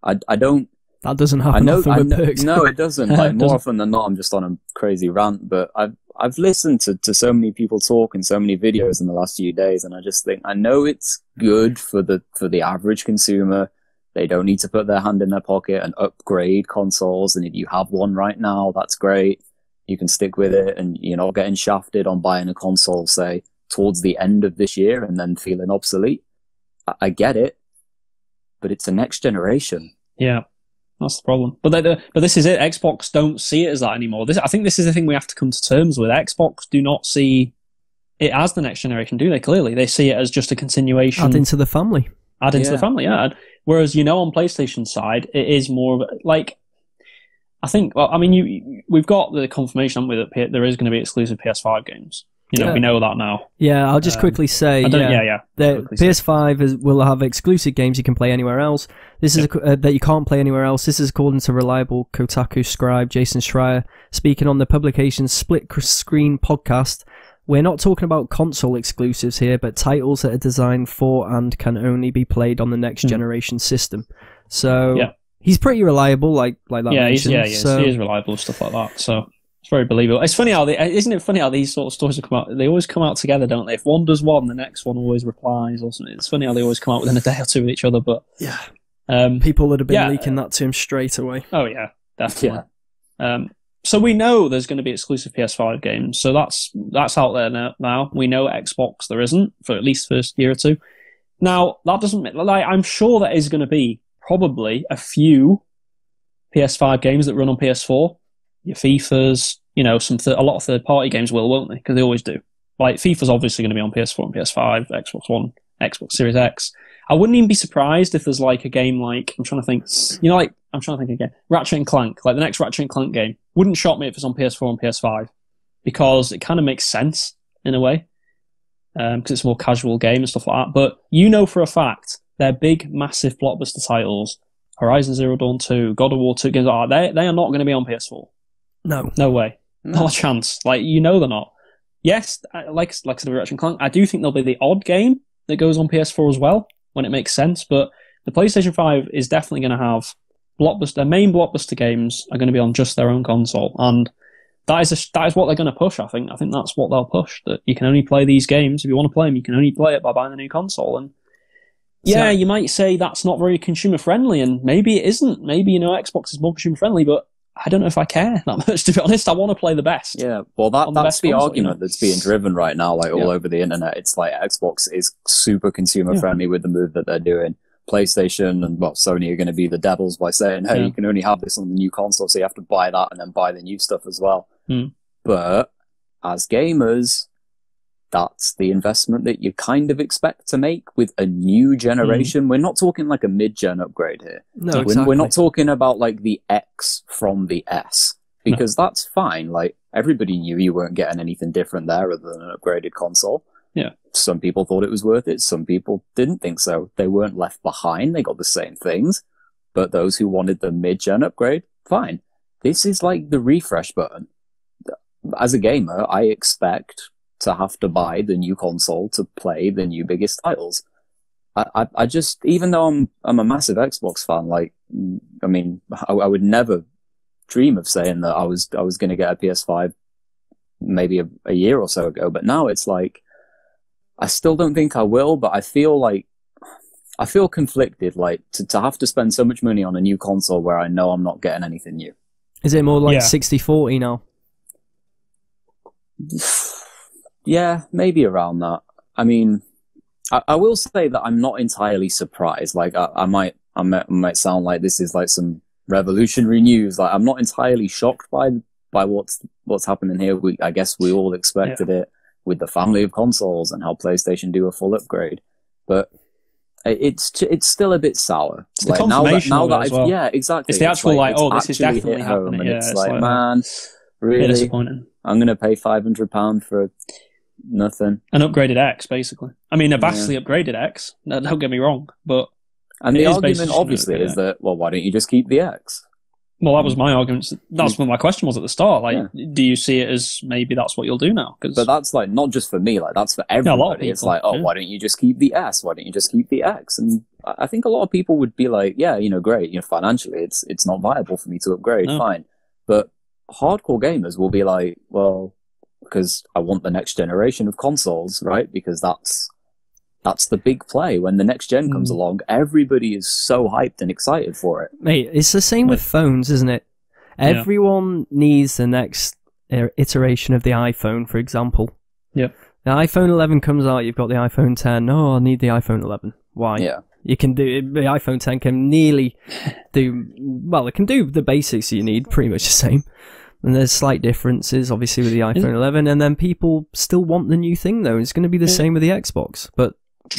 I don't. That doesn't happen often with perks. No, it doesn't. Like, more often than not, I'm just on a crazy rant. But I've listened to so many people talk and so many videos in the last few days, and I just think, I know it's good for the average consumer. They don't need to put their hand in their pocket and upgrade consoles. And if you have one right now, that's great. You can stick with it, and you're not getting shafted on buying a console, say, towards the end of this year and then feeling obsolete. I get it, but it's a next generation. Yeah. That's the problem. But this is it. Xbox don't see it as that anymore. I think this is the thing we have to come to terms with. Xbox do not see it as the next generation, do they? Clearly. They see it as just a continuation. Add into the family. Into the family, yeah. Whereas, on PlayStation side, it is more of like... I think... Well, I mean, we've got the confirmation, haven't we, that there is going to be exclusive PS5 games. We know that now. Yeah, I'll just quickly say, the PS5 will have exclusive games you can play anywhere else. This is that you can't play anywhere else. This is according to reliable Kotaku scribe Jason Schreier, speaking on the publication's Split Screen podcast. We're not talking about console exclusives here, but titles that are designed for and can only be played on the next generation system. So he's pretty reliable, like that. Yeah, he is reliable, stuff like that. So. It's very believable. It's funny isn't it funny how these sort of stories come out? They always come out together, don't they? If one does one, the next one always replies or something. It's funny how they always come out within a day or two with each other. But people would have been leaking that to him straight away. Oh yeah, definitely. Yeah. So we know there's going to be exclusive PS5 games. So that's out there now. We know Xbox there isn't for at least the first year or two. Now that doesn't I'm sure there is going to be probably a few PS5 games that run on PS4. Your FIFAs, a lot of third-party games won't they? Because they always do. Like, FIFA's obviously going to be on PS4 and PS5, Xbox One, Xbox Series X. I wouldn't even be surprised if there's, like, a game like... I'm trying to think again. Ratchet & Clank. Like, the next Ratchet & Clank game. Wouldn't shock me if it's on PS4 and PS5. Because it kind of makes sense, in a way. Because it's a more casual game and stuff like that. But for a fact, they're big, massive blockbuster titles. Horizon Zero Dawn 2, God of War 2 games like that. They are not going to be on PS4. No way. Not a chance. Like, they're not. Yes, like I said with Ratchet & Clank, I do think there'll be the odd game that goes on PS4 as well, when it makes sense, but the PlayStation 5 is definitely going to have their main blockbuster games are going to be on just their own console, and that is what they're going to push, I think. I think that's what they'll push, that you can only play these games, if you want to play them, you can only play it by buying a new console, and you might say that's not very consumer-friendly, and maybe it isn't. Maybe, Xbox is more consumer-friendly, but I don't know if I care that much, to be honest. I want to play the best. Yeah, well, that's the argument that's being driven right now, all over the internet. It's like Xbox is super consumer friendly with the move that they're doing. PlayStation and Sony are going to be the devils by saying, hey, you can only have this on the new console, so you have to buy that and then buy the new stuff as well. But as gamers, that's the investment that you kind of expect to make with a new generation. We're not talking like a mid-gen upgrade here. No, exactly. We're not talking about like the X from the S, because that's fine. Like, everybody knew you weren't getting anything different there other than an upgraded console. Yeah. Some people thought it was worth it. Some people didn't think so. They weren't left behind. They got the same things. But those who wanted the mid-gen upgrade, fine. This is like the refresh button. As a gamer, I expect to have to buy the new console to play the new biggest titles. I just, even though I'm a massive Xbox fan, like, I mean, I would never dream of saying that I was going to get a PS5 maybe a year or so ago, but now it's like, I still don't think I will, but I feel conflicted, like, to have to spend so much money on a new console where I know I'm not getting anything new. Is it more like 60-40 now? Yeah, maybe around that. I mean, I will say that I'm not entirely surprised. Like, I might sound like this is like some revolutionary news. Like, I'm not entirely shocked by what's happening here. I guess we all expected it with the family of consoles and how PlayStation do a full upgrade, but it's still a bit sour. It's the confirmation now that as well. Yeah, exactly. It's the actual this is definitely happening. And yeah, it's like, man, really? Disappointing. I'm going to pay £500 for nothing. An upgraded X, basically. I mean, a vastly upgraded X. No, don't get me wrong, but and the argument obviously is that, well, why don't you just keep the X? Well, that was my argument. That's what my question was at the start. Like, do you see it as maybe that's what you'll do now? But that's like not just for me. Like, that's for everybody. A lot of people, it's like, why don't you just keep the S? Why don't you just keep the X? And I think a lot of people would be like, yeah, great. Financially, it's not viable for me to upgrade. No. Fine. But hardcore gamers will be like, well, because I want the next generation of consoles, right? Because that's the big play. When the next gen comes along, everybody is so hyped and excited for it. Mate, it's the same with phones, isn't it? Everyone needs the next iteration of the iPhone, for example. Yeah. The iPhone 11 comes out, you've got the iPhone 10. Oh, I need the iPhone 11. Why? Yeah. You can do the iPhone 10 can nearly do, well, it can do the basics you need, pretty much the same. And there's slight differences, obviously, with the iPhone 11. And then people still want the new thing, though. It's going to be the same with the Xbox. But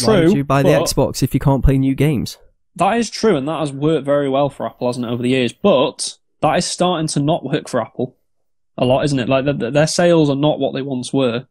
why would you buy the Xbox if you can't play new games? That is true, and that has worked very well for Apple, hasn't it, over the years? But that is starting to not work for Apple a lot, isn't it? Like, their sales are not what they once were.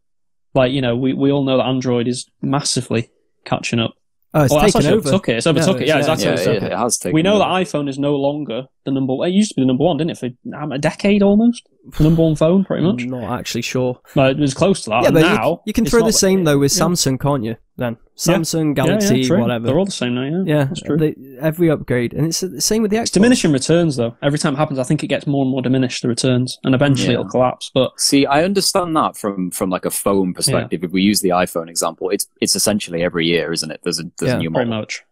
Like, we all know that Android is massively catching up. Oh, it's taken over. Overtook it. It's overtook it. Yeah, exactly. It has taken We know over. that iPhone is no longer the number one. It used to be the number one, didn't it? For a decade almost. The number one phone, pretty much. I'm not actually sure. No, it was close to that. Yeah, but now, you can throw the same, though, with Samsung, can't you? Then Samsung, Galaxy, whatever. They're all the same now, yeah. That's true. Every upgrade. And it's the same with the Xbox. It's diminishing returns, though. Every time it happens, I think it gets more and more diminished, the returns. And eventually it'll collapse. But see, I understand that from like a phone perspective. Yeah. If we use the iPhone example, it's essentially every year, isn't it? There's a new model. Pretty much.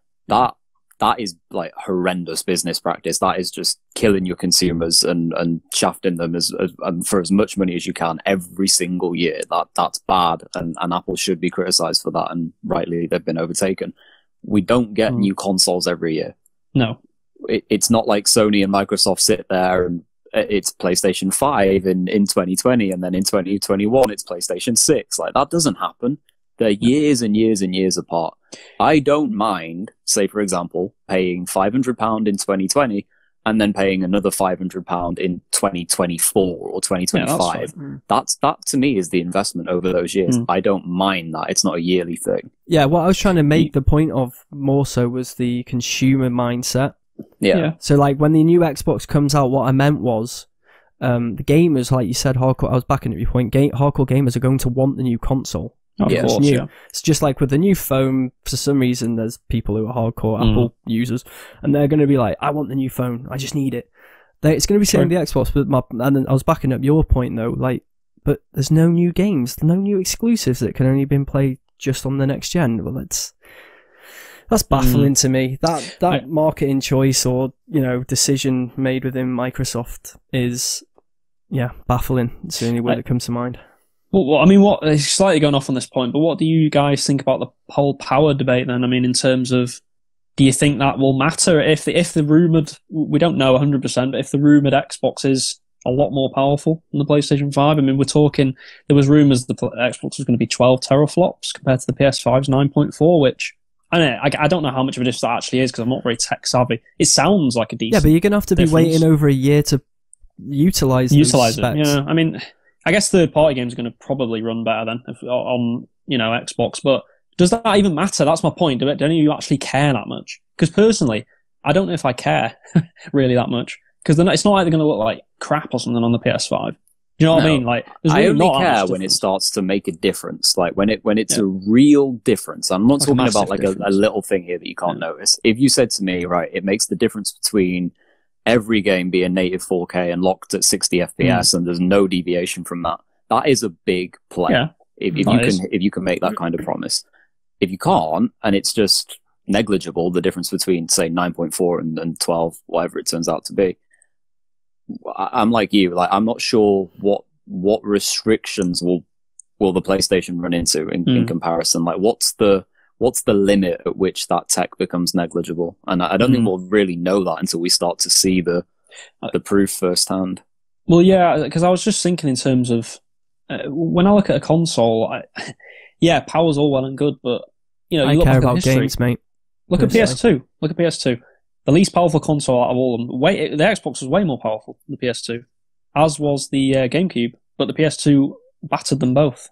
That is like horrendous business practice. That is just killing your consumers and shafting them for as much money as you can every single year. That's bad, and Apple should be criticized for that, and rightly they've been overtaken. We don't get new consoles every year. No. It's not like Sony and Microsoft sit there and it's PlayStation 5 in 2020, and then in 2021 it's PlayStation 6. Like, that doesn't happen. They're years and years and years apart. I don't mind, say, for example, paying £500 in 2020 and then paying another £500 in 2024 or 2025. That, to me, is the investment over those years. I don't mind that. It's not a yearly thing. Yeah, what I was trying to make the point of more so was the consumer mindset. Yeah. So, like, when the new Xbox comes out, what I meant was the gamers, like you said, hardcore, I was backing at your point, hardcore gamers are going to want the new console. Of course, new. It's just like with the new phone, for some reason, there's people who are hardcore Apple users, and they're going to be like, I want the new phone, I just need it. It's going to be same with the Xbox, and then I was backing up your point, though, like, but there's no new games, no new exclusives that can only be played just on the next gen. Well, that's baffling to me. That marketing choice or, decision made within Microsoft is, baffling. It's the only word that comes to mind. Well, I mean, it's slightly going off on this point, but what do you guys think about the whole power debate then? I mean, in terms of, do you think that will matter if the rumored, we don't know 100%, but if the rumored Xbox is a lot more powerful than the PlayStation 5? I mean, we're talking, there was rumours the Xbox was going to be 12 teraflops compared to the PS5's 9.4, which I don't know how much of a difference that actually is because I'm not very tech savvy. It sounds like a decent. Yeah, but you're going to have to be waiting over a year to utilise it. Specs. Yeah, I mean, I guess third-party games are going to probably run better then on Xbox, but does that even matter? That's my point. Don't you actually care that much? Because personally, I don't know if I care really that much. Because it's not like they're going to look like crap or something on the PS5. Do you know what I mean? Like, I only care when it starts to make a difference. Like when it's a real difference. I'm not talking about like a little thing here that you can't notice. If you said to me, right, it makes the difference between every game being native 4K and locked at 60 FPS and there's no deviation from that, that is a big play. Yeah, if you can make that kind of promise. If you can't, and it's just negligible, the difference between say 9.4 and 12, whatever it turns out to be, I'm like you. Like I'm not sure what restrictions will the PlayStation run into in comparison. Like what's the limit at which that tech becomes negligible? And I don't think we'll really know that until we start to see the proof firsthand. Well, yeah, because I was just thinking in terms of when I look at a console, power's all well and good, but you I look care back at about history. games, mate. Look at PS2. Look at PS2. The least powerful console out of all of them. The Xbox was way more powerful than the PS2, as was the GameCube. But the PS2 battered them both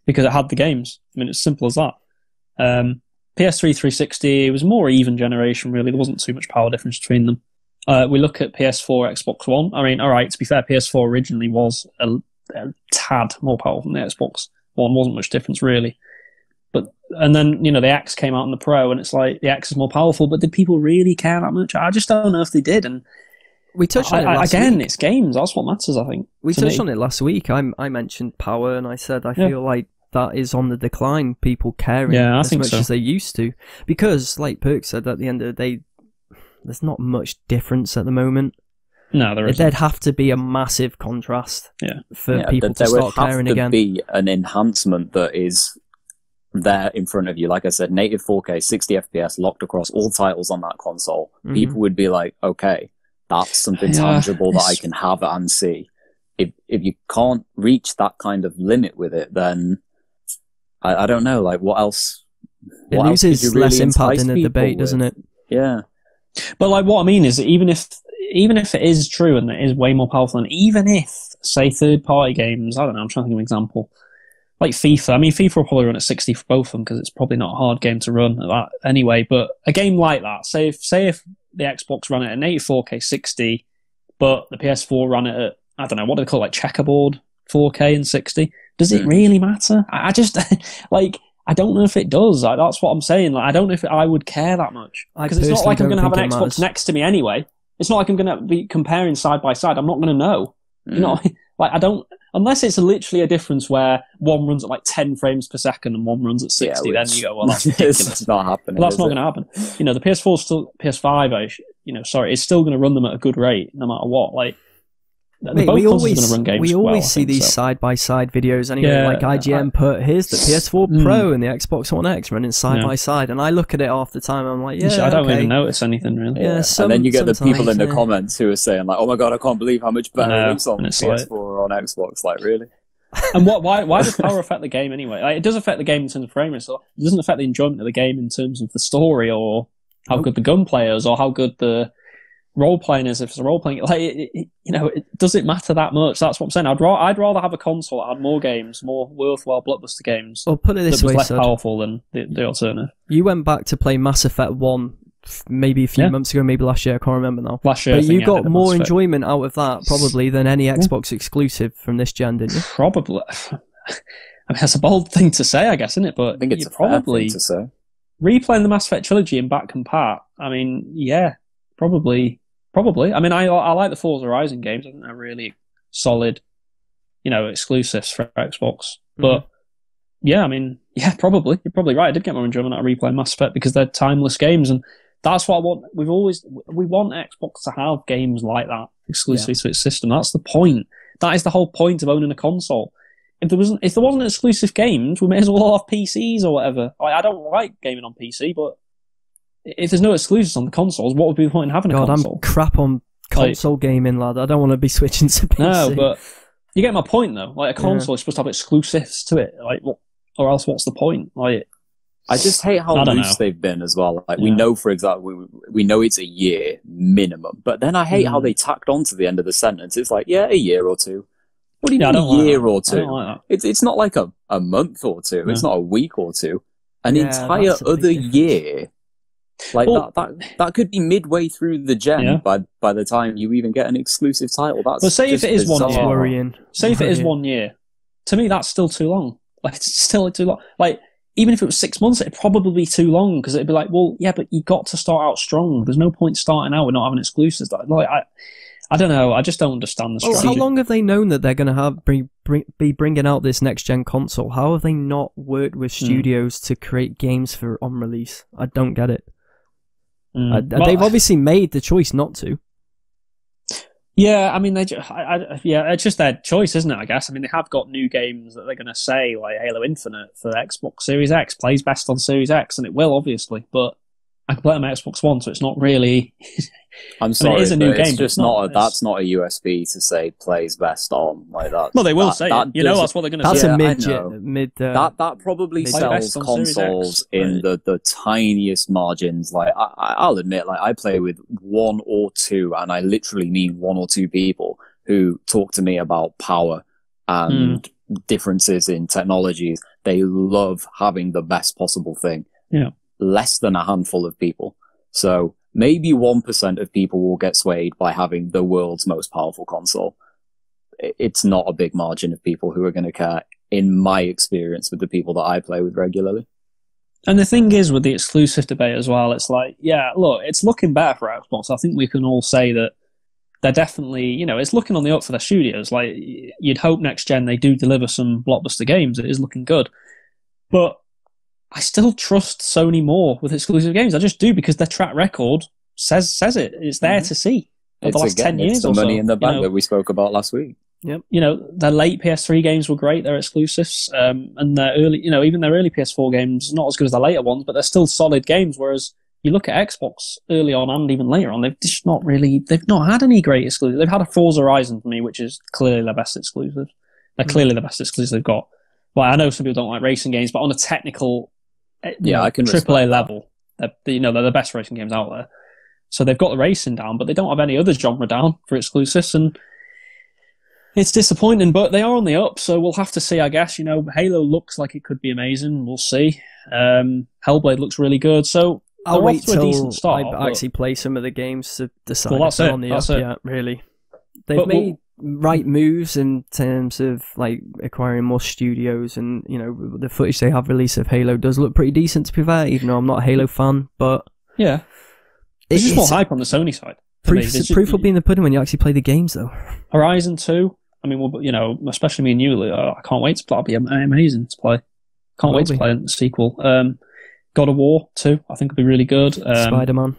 because it had the games. I mean, it's simple as that. PS3 360 was more even generation, really. There wasn't too much power difference between them. We look at PS4, Xbox One. I mean, all right, to be fair, PS4 originally was a tad more powerful than the Xbox One. Wasn't much difference, really. And then, the X came out in the Pro, and it's like, the X is more powerful, but did people really care that much? I just don't know if they did, and we touched on it last week. It's games, that's what matters, I think. We touched on it last week. I mentioned power, and I said I feel like that is on the decline, people caring as much as they used to. Because, like Perk said, at the end of the day, there's not much difference at the moment. No, there isn't. There'd have to be a massive contrast for people to start caring again. There would have to be an enhancement that is there in front of you. Like I said, native 4K, 60 FPS, locked across all titles on that console. People would be like, okay, that's something tangible that I can have and see. If you can't reach that kind of limit with it, then I don't know, like what else? It loses less impact in the debate, doesn't it? Yeah. But like what I mean is, even if it is true and it is way more powerful, and even if, say, third-party games, I don't know, I'm trying to think of an example, like FIFA. I mean, FIFA will probably run at 60 for both of them because it's probably not a hard game to run at that anyway. But a game like that, say if the Xbox ran it at native 4K 60, but the PS4 ran it at, I don't know, what do they call it, like checkerboard 4K and 60? Does it really matter? I just, like, I don't know if it does. That's what I'm saying. Like, I don't know if I would care that much. Because it's not like I'm going to have an Xbox next to me anyway. It's not like I'm going to be comparing side by side. I'm not going to know. You know, like, I don't, unless it's literally a difference where one runs at like 10 frames per second and one runs at 60, then you go, well, that's ridiculous. It's not happening. But that's not going to happen. The PS5, it's still going to run them at a good rate no matter what. Like, we always see these side-by-side videos anyway. Like IGN put, here's the PS4 Pro and the Xbox One X running side-by-side, and I look at it half the time, I'm like, I don't even notice anything, really. Yeah, and then you get the people in the comments who are saying, like, oh my god, I can't believe how much better it looks on PS4 or on Xbox. Like, really? And why does power affect the game anyway? Like, it does affect the game in terms of frame rate, so it doesn't affect the enjoyment of the game in terms of the story or how good the gunplay is or how good the role-playing is, if it's a role-playing, like, does it matter that much? That's what I'm saying. I'd rather have a console that had more games, more worthwhile blockbuster games. Well, put it this way, less powerful than the alternative. You went back to play Mass Effect 1 maybe a few months ago, maybe last year, I can't remember now. Last year, but you got more enjoyment out of that, probably, than any Xbox exclusive from this gen, didn't you? Probably. I mean, that's a bold thing to say, I guess, isn't it? But I think it's probably to say. Replaying the Mass Effect trilogy in back compat, I mean, yeah, probably. I mean, I like the Forza Horizon games. I think they're really solid, exclusives for Xbox. But yeah, I mean, yeah, probably. You're probably right. I did get more enjoyment out of replaying Mass Effect because they're timeless games, and that's what I want. We want Xbox to have games like that exclusively to its system. That's the point. That is the whole point of owning a console. If there wasn't exclusive games, we may as well have PCs or whatever. I don't like gaming on PC, but if there's no exclusives on the consoles, what would be the point in having a console? I'm crap on console gaming, lad. I don't want to be switching to PC. No, but you get my point, though. Like, a console is supposed to have exclusives to it. Like, or else what's the point? Like, I just hate how loose they've been as well. Like, we know, for example, we know it's a year minimum, but then I hate how they tacked on to the end of the sentence. It's like, a year or two. What do you mean a year or two? It's not like a month or two. It's not a week or two. An entire other year. Like, that could be midway through the gen by the time you even get an exclusive title. That's say if it is bizarre. 1 year. Worrying. Say if it is 1 year. To me, that's still too long. Like, it's still too long. Like, even if it was 6 months, it'd probably be too long, because it'd be like, well, yeah, but you got to start out strong. There's no point starting out with not having exclusives. Like, I don't know. I just don't understand the strategy. How long have they known that they're going to be bringing out this next-gen console? How have they not worked with studios to create games for on-release? I don't get it. They've obviously made the choice not to. Yeah, I mean, it's just their choice, isn't it, I guess? I mean, they have got new games that they're going to say, like Halo Infinite for Xbox Series X, plays best on Series X, and it will, obviously, but I can play it on my Xbox One, so it's not really... I'm sorry, it is a new game, it's just that's not a USB to say plays best on, like that. Well, they will say it. That's what they're going to say. That's a mid. That probably sells consoles in the tiniest margins. Like, I'll admit, like, I play with 1 or 2, and I literally mean 1 or 2 people who talk to me about power and differences in technologies. They love having the best possible thing. Yeah. Less than a handful of people. So maybe 1% of people will get swayed by having the world's most powerful console. It's not a big margin of people who are going to care, in my experience with the people that I play with regularly. And the thing is, with the exclusive debate as well, it's like, yeah, look, it's looking better for Xbox. I think we can all say that they're definitely, it's looking on the up for their studios. Like, you'd hope next gen they do deliver some blockbuster games. It is looking good. But I still trust Sony more with exclusive games. I just do, because their track record says it. It's there to see. For the last 10 years it's the money in the bank that we spoke about last week. Yep. Their late PS3 games were great. They're exclusives. And their early, even their early PS4 games, not as good as their later ones, but they're still solid games. Whereas you look at Xbox early on and even later on, they've not had any great exclusives. They've had a Forza Horizon for me, which is clearly their best exclusive. They're clearly the best exclusive they've got. Well, I know some people don't like racing games, but on a technical, I can AAA level, they're the best racing games out there. So they've got the racing down, but they don't have any other genre down for exclusives, and it's disappointing, but they are on the up, so we'll have to see, I guess. Halo looks like it could be amazing. We'll see. Hellblade looks really good, so I'll wait till a decent start, I actually play some of the games to decide well, if they're on the up. Yeah, really. They've made right moves in terms of like acquiring more studios, and the footage they have released of Halo does look pretty decent, to be fair, even though I'm not a Halo fan. But yeah, it's just more hype on the Sony side. Proof will be in the pudding when you actually play the games, though. Horizon 2, I mean, especially me and you, I can't wait to play. That'll be amazing to play. Can't wait to play the sequel. God of War 2, I think will be really good. Spider-Man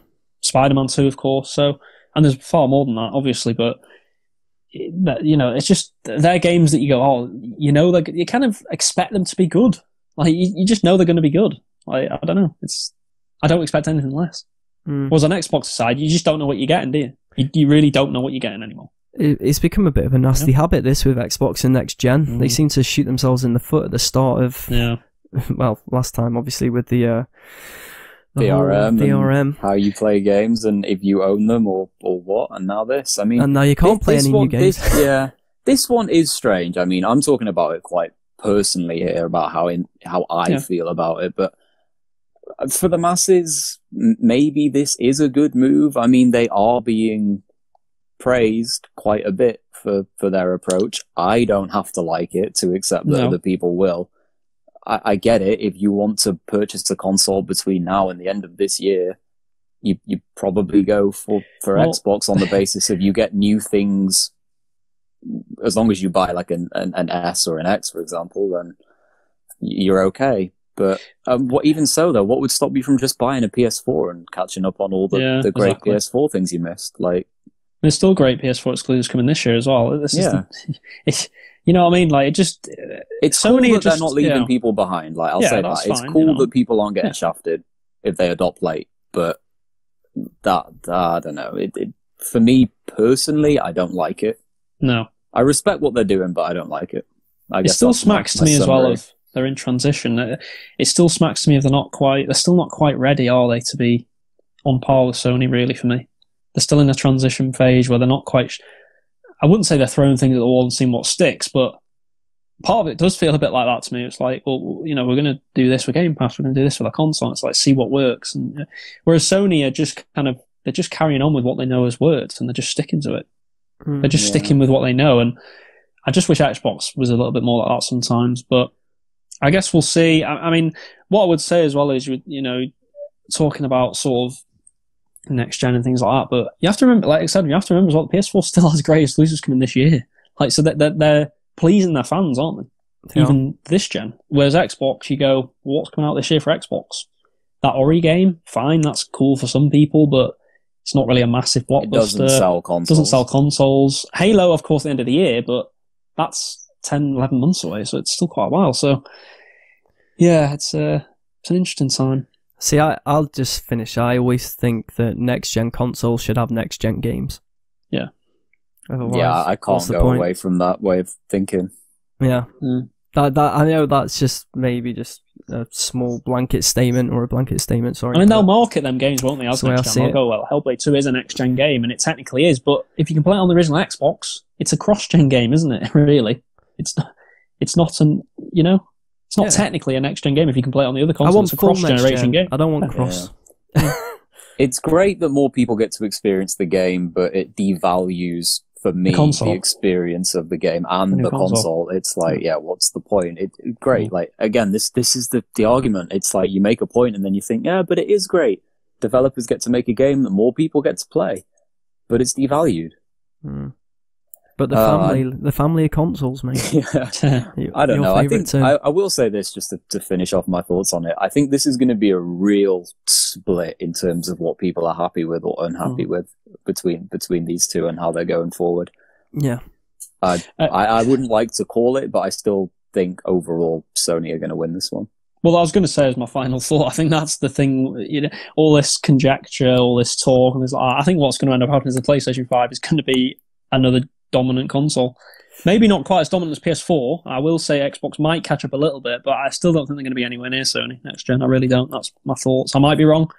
2, of course. So, and there's far more than that, obviously, but it's just, they're games that you go, you kind of expect them to be good. Like, you just know they're going to be good. Like, I don't know. I don't expect anything less. Whereas on Xbox side, you just don't know what you're getting, do you? You really don't know what you're getting anymore. It's become a bit of a nasty habit, this, with Xbox and next gen. They seem to shoot themselves in the foot at the start of, well, last time, obviously, with the VRM, how you play games, and if you own them or what, and now this. I mean, and now you can't play any new games. This one is strange. I mean, I'm talking about it quite personally here, about how I feel about it, but for the masses, maybe this is a good move. I mean, they are being praised quite a bit for their approach. I don't have to like it to accept that other people will. I get it. If you want to purchase a console between now and the end of this year, you probably go for Xbox on the basis of you get new things. As long as you buy like an S or an X, for example, then you're okay. But even so, though, what would stop you from just buying a PS4 and catching up on all the great PS4 things you missed? Like, there's still great PS4 exclusives coming this year as well. It's you know what I mean? Like, it's cool Sony that they're not leaving people behind. Like, I'll say that it's cool that people aren't getting shafted if they adopt late. but that I don't know. For me personally, I don't like it. No. I respect what they're doing, but I don't like it. I guess it still that's smacks to my me as well summary. of they're in transition. It still smacks to me of they're still not quite ready, are they, to be on par with Sony, really, for me. They're still in a transition phase where they're not quite... I wouldn't say they're throwing things at the wall and seeing what sticks, but part of it does feel a bit like that to me. It's like, well, we're going to do this with Game Pass, we're going to do this with our console. It's like, see what works. And whereas Sony are just they're just carrying on with what they know has worked, and they're just sticking to it. They're just sticking with what they know, and I just wish Xbox was a little bit more like that sometimes, but I guess we'll see. I mean, what I would say as well is, talking about sort of next gen and things like that, but you have to remember, like I said, you have to remember as well, the PS4 still has great exclusives coming this year. Like, so they're pleasing their fans, aren't they? Yeah. Even this gen. Whereas Xbox, you go, what's coming out this year for Xbox? That Ori game, fine, that's cool for some people, but it's not really a massive blockbuster. It doesn't sell consoles. Halo, of course, at the end of the year, but that's 10, 11 months away, so it's still quite a while. So, yeah, it's an interesting time. See, I'll just finish. I always think that next-gen consoles should have next-gen games. Yeah. Otherwise, yeah, I can't go away from that way of thinking. Yeah. That I know that's just maybe just a small blanket statement, or a blanket statement, sorry. I mean, they'll market them games, won't they, as next gen? They'll go, well, Hellblade 2 is a next-gen game, and it technically is, but if you can play it on the original Xbox, it's a cross-gen game, isn't it, really? It's not technically a next-gen game if you can play it on the other console. It's a cross-generation game. I don't want cross. Yeah. It's great that more people get to experience the game, but it devalues, for me, the experience of the game and the console. It's like, yeah, what's the point? Great. Like, again, this is the argument. It's like you make a point and then you think, yeah, but it is great. Developers get to make a game that more people get to play, but it's devalued. But the family of consoles, mate. Yeah. I don't know. I think I will say this just to finish off my thoughts on it. I think this is going to be a real split in terms of what people are happy with or unhappy with between these two and how they're going forward. Yeah. I wouldn't like to call it, but I still think overall Sony are going to win this one. Well, I was going to say as my final thought, I think that's the thing, all this conjecture, all this talk, and I think what's going to end up happening is the PlayStation 5 is going to be another dominant console. Maybe not quite as dominant as PS4. I will say Xbox might catch up a little bit, but I still don't think they're going to be anywhere near Sony next gen. I really don't. That's my thoughts. I might be wrong.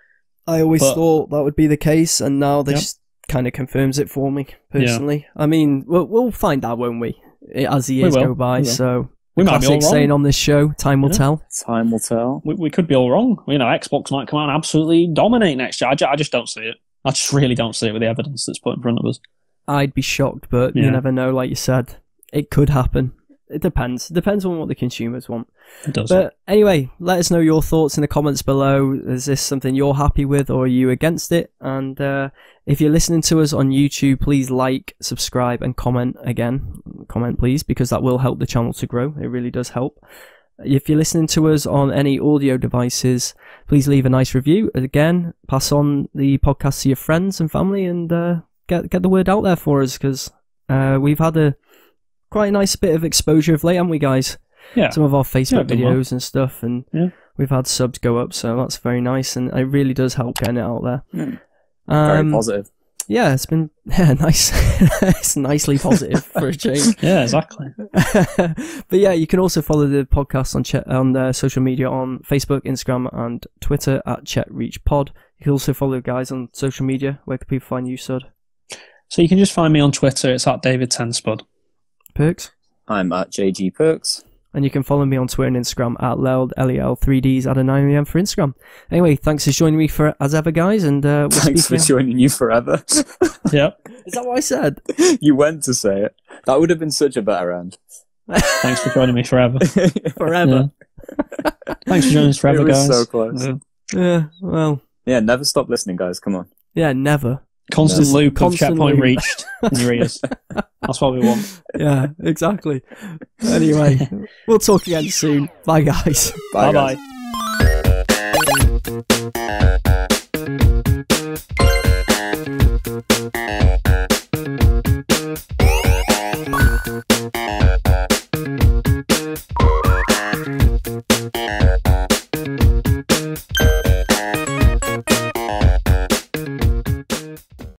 I always thought that would be the case, and now this kind of confirms it for me, personally. Yeah. I mean, we'll find out, won't we, as the years go by, so... We might be all wrong. Saying on this show, time will tell. Time will tell. We could be all wrong. Xbox might come out and absolutely dominate next year. I just don't see it. I just really don't see it with the evidence that's put in front of us. I'd be shocked, but you never know, like you said. It could happen. It depends. It depends on what the consumers want. It does. But anyway, let us know your thoughts in the comments below. Is this something you're happy with, or are you against it? And if you're listening to us on YouTube, please like, subscribe, and comment again. Comment, please, because that will help the channel to grow. It really does help. If you're listening to us on any audio devices, please leave a nice review. Again, pass on the podcast to your friends and family, and get the word out there for us, because we've had quite a nice bit of exposure of late, haven't we, guys? Yeah. Some of our Facebook videos and stuff, and we've had subs go up, so that's very nice, and it really does help getting it out there. Very positive. Yeah, it's been nice. It's nicely positive for a change. Yeah, exactly. But yeah, you can also follow the podcast on social media on Facebook, Instagram, and Twitter at ChetReachPod. You can also follow guys on social media. Where can people find you, Sud? So you can just find me on Twitter. It's at David10spud. Perks? I'm at JG Perks. And you can follow me on Twitter and Instagram at LEL3Ds at 9am for Instagram. Anyway, thanks for joining me as ever, guys. And thanks for joining you forever. Yep. Is that what I said? You went to say it. That would have been such a better end. Thanks for joining me forever. Forever. Yeah. Thanks for joining us forever, guys. So close. Yeah, well. Yeah, never stop listening, guys. Come on. Yeah, never. Constant loop of checkpoint reached in your ears. That's what we want. Yeah, exactly. Anyway, we'll talk again soon. Bye, guys. Bye, bye. Guys.